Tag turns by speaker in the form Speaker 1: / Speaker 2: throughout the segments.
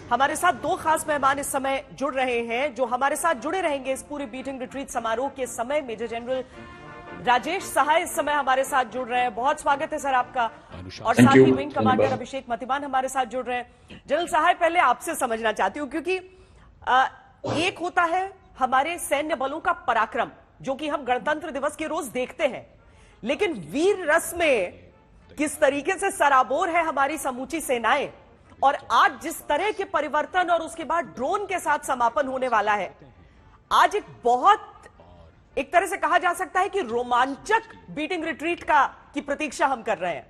Speaker 1: हमारे साथ दो खास मेहमान इस समय जुड़ रहे हैं जो हमारे साथ जुड़े रहेंगे इस पूरे बीटिंग रिट्रीट समारोह के समय। मेजर जनरल राजेश सहाय इस समय हमारे साथ जुड़ रहे हैं। बहुत स्वागत है सर आपका। और साथ ही विंग कमांडर अभिषेक मतिमान हमारे साथ जुड़ रहे हैं। जनरल सहाय, पहले आपसे समझना चाहती हूँ क्योंकि एक होता है हमारे सैन्य बलों का पराक्रम जो कि हम गणतंत्र दिवस के रोज देखते हैं, लेकिन वीर रस में किस तरीके से सराबोर है हमारी समूची सेनाएं, और आज जिस तरह के परिवर्तन और उसके बाद ड्रोन के साथ समापन होने वाला है, आज एक बहुत एक तरह से कहा जा सकता है कि रोमांचक बीटिंग रिट्रीट की प्रतीक्षा हम कर रहे हैं।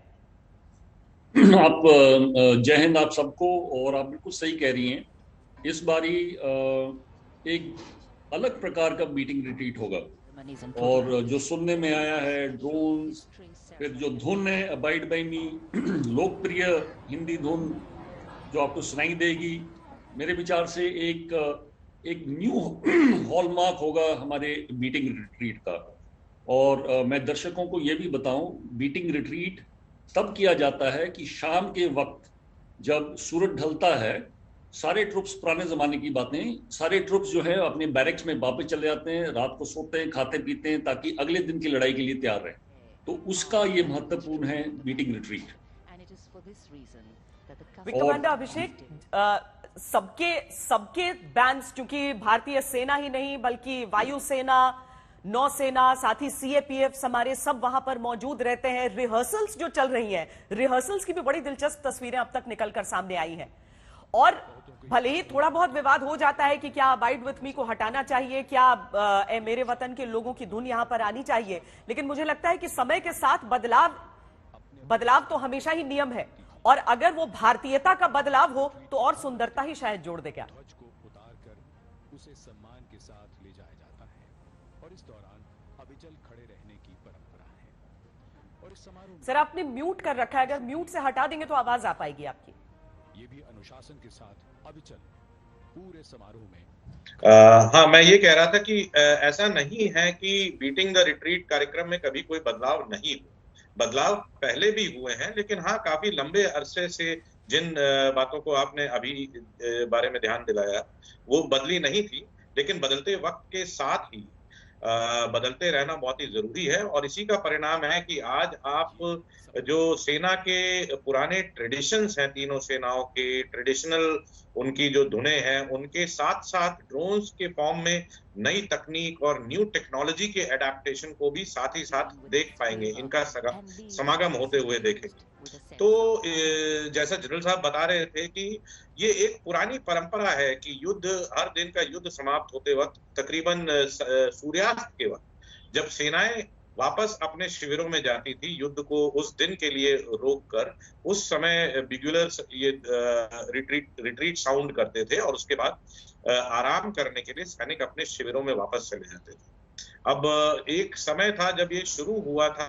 Speaker 2: आप जय हिंद आप सबको। और आप बिल्कुल सही कह रही हैं, इस बारी एक अलग प्रकार का बीटिंग रिट्रीट होगा। और जो सुनने में आया है ड्रोन, फिर जो धुन है अबाइड बाय मी, लोकप्रिय हिंदी धुन जो आपको सुनाई देगी, मेरे विचार से एक न्यू हॉलमार्क होगा हमारे बीटिंग रिट्रीट का। और मैं दर्शकों को ये भी बताऊं, बीटिंग रिट्रीट तब किया जाता है कि शाम के वक्त जब सूरज ढलता है, सारे ट्रुप्स, पुराने जमाने की बातें, सारे ट्रुप्स जो है अपने बैरक्स में वापस चले जाते हैं, रात को सोते हैं, खाते पीते हैं, ताकि अगले दिन की लड़ाई के लिए तैयार रहें। तो उसका ये महत्वपूर्ण है बीटिंग रिट्रीट।
Speaker 1: कमांडर अभिषेक, सबके बैंड्स, क्योंकि भारतीय सेना ही नहीं बल्कि वायुसेना, नौसेना, साथ ही सीएपीएफ हमारे सब वहां पर मौजूद रहते हैं। रिहर्सल्स जो चल रही हैं, रिहर्सल्स की भी बड़ी दिलचस्प तस्वीरें अब तक निकलकर सामने आई हैं। और भले ही थोड़ा बहुत विवाद हो जाता है कि क्या अबाइड विथ मी को हटाना चाहिए, क्या मेरे वतन के लोगों की धुन यहां पर आनी चाहिए, लेकिन मुझे लगता है कि समय के साथ बदलाव तो हमेशा ही नियम है, और अगर वो भारतीयता का बदलाव हो तो और सुंदरता ही शायद जोड़ दे। क्या
Speaker 3: उसे सम्मान के साथ ले जाया जाता है और इस दौरान अविचल खड़े रहने की परंपरा है। और इस समारोह
Speaker 1: सर आपने म्यूट कर रखा है, अगर म्यूट से हटा देंगे तो आवाज आ पाएगी आपकी।
Speaker 3: ये भी अनुशासन के साथ अविचल पूरे समारोह में।
Speaker 4: हाँ, मैं ये कह रहा था कि ऐसा नहीं है कि बीटिंग द रिट्रीट कार्यक्रम में कभी कोई बदलाव नहीं हुआ। बदलाव पहले भी हुए हैं, लेकिन हाँ, काफी लंबे अरसे से जिन बातों को आपने अभी बारे में ध्यान दिलाया वो बदली नहीं थी, लेकिन बदलते वक्त के साथ ही बदलते रहना बहुत ही जरूरी है। और इसी का परिणाम है कि आज आप जो सेना के पुराने ट्रेडिशंस हैं, तीनों सेनाओं के ट्रेडिशनल उनकी जो धुनें हैं, उनके साथ साथ ड्रोन्स के फॉर्म में नई तकनीक और न्यू टेक्नोलॉजी के एडेप्टेशन को भी साथ ही साथ देख पाएंगे, इनका समागम होते हुए देखेंगे। तो जैसा जनरल साहब बता रहे थे कि ये एक पुरानी परंपरा है कि युद्ध, हर दिन का युद्ध समाप्त होते वक्त तकरीबन सूर्यास्त के वक्त जब सेनाएं वापस अपने शिविरों में जाती थी, युद्ध को उस दिन के लिए रोककर, उस समय बिग्युलर्स ये रिट्रीट साउंड करते थे और उसके बाद आराम करने के लिए सैनिक अपने शिविरों में वापस चले जाते थे। अब एक समय था जब ये शुरू हुआ था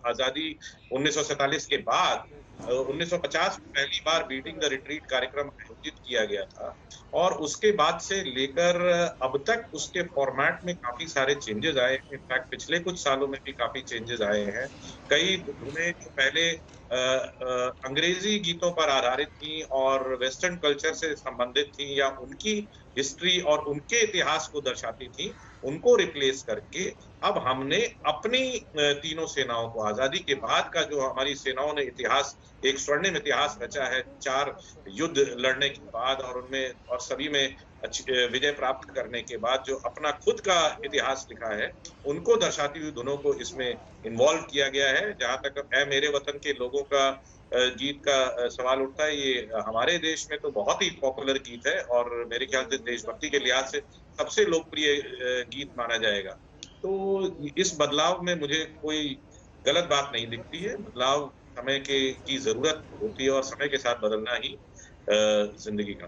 Speaker 4: आजादी 1947 के बाद, 1950 में पहली बार बीटिंग द रिट्रीट कार्यक्रम आयोजित किया गया था, और उसके बाद से लेकर अब तक उसके फॉर्मेट में काफी सारे चेंजेस आए हैं। इनफैक्ट पिछले कुछ सालों में भी काफी चेंजेस आए हैं। कई धुनें जो पहले अंग्रेजी गीतों पर आधारित थी और वेस्टर्न कल्चर से संबंधित थी या उनकी हिस्ट्री और उनके इतिहास को दर्शाती थी, उनको रिप्लेस करके अब हमने अपनी तीनों सेनाओं को, आजादी के बाद का जो हमारी सेनाओं ने इतिहास, एक स्वर्णिम इतिहास रचा है 4 युद्ध लड़ने के बाद और उनमें और सभी में विजय प्राप्त करने के बाद जो अपना खुद का इतिहास लिखा है, उनको दर्शाती हुई धुनों को इसमें इन्वॉल्व किया गया है। जहां तक ऐ मेरे वतन के लोगों का गीत का सवाल उठता है, ये हमारे देश में तो बहुत ही पॉपुलर गीत है और मेरे ख्याल से देशभक्ति के लिहाज से सबसे लोकप्रिय गीत माना जाएगा। तो इस बदलाव में मुझे कोई गलत बात नहीं दिखती है। बदलाव समय की जरूरत होती है और समय के साथ बदलना ही जिंदगी का